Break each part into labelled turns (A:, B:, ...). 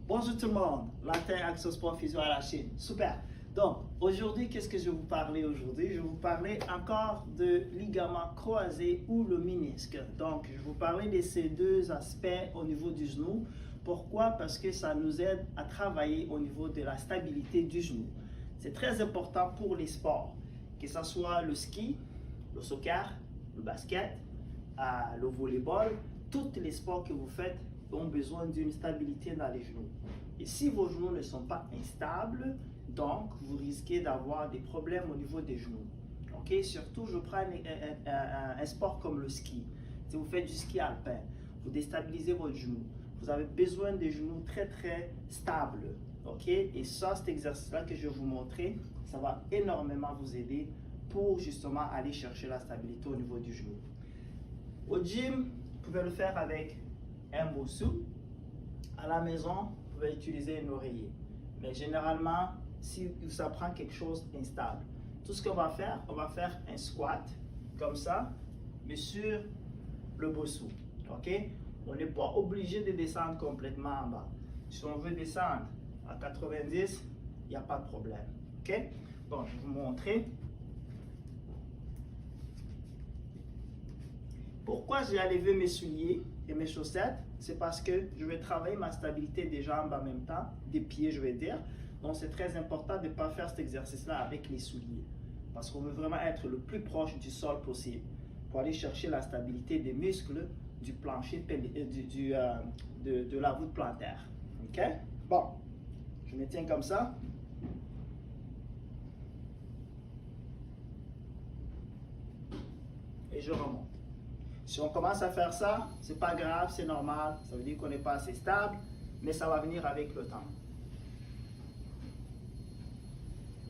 A: Bonjour tout le monde, Latin Action Sport Physio à la Chine. Super. Donc, aujourd'hui, qu'est-ce que je vais vous parler aujourd'hui? Je vais vous parler encore de ligament croisé ou le ménisque. Donc, je vais vous parler de ces deux aspects au niveau du genou. Pourquoi? Parce que ça nous aide à travailler au niveau de la stabilité du genou. C'est très important pour les sports, que ce soit le ski, le soccer, le basket, le volleyball, tous les sports que vous faites ont besoin d'une stabilité dans les genoux. Et si vos genoux ne sont pas instables, donc vous risquez d'avoir des problèmes au niveau des genoux. Ok, surtout je prends un sport comme le ski. Si vous faites du ski alpin, vous déstabilisez votre genou. Vous avez besoin des genoux très stables. Ok, et ça, cet exercice-là que je vais vous montrer, ça va énormément vous aider pour justement aller chercher la stabilité au niveau du genou. Au gym, vous pouvez le faire avec un bosu. À la maison, vous pouvez utiliser un oreiller. Mais généralement, si ça prend quelque chose d'instable, tout ce qu'on va faire un squat, comme ça, mais sur le bosu. Ok? On n'est pas obligé de descendre complètement en bas. Si on veut descendre à 90, il n'y a pas de problème. Ok? Bon, je vais vous montrer. Pourquoi j'ai enlevé mes souliers et mes chaussettes? C'est parce que je vais travailler ma stabilité des jambes en même temps, des pieds je vais dire. Donc c'est très important de ne pas faire cet exercice-là avec les souliers. Parce qu'on veut vraiment être le plus proche du sol possible pour aller chercher la stabilité des muscles du plancher, de la voûte plantaire. Ok? Bon, je me tiens comme ça. Et je remonte. Si on commence à faire ça, c'est pas grave, c'est normal. Ça veut dire qu'on n'est pas assez stable, mais ça va venir avec le temps.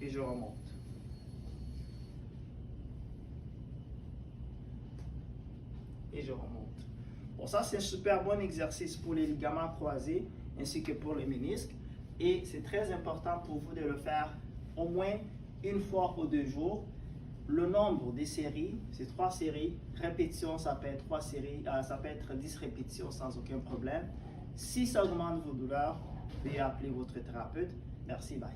A: Et je remonte. Et je remonte. Bon, ça c'est un super bon exercice pour les ligaments croisés ainsi que pour les ménisques. Et c'est très important pour vous de le faire au moins une fois ou 2 jours. Le nombre des séries, c'est 3 séries. Répétition, ça peut être 3 séries, ça peut être 10 répétitions sans aucun problème. Si ça augmente vos douleurs, veuillez appeler votre thérapeute. Merci, bye.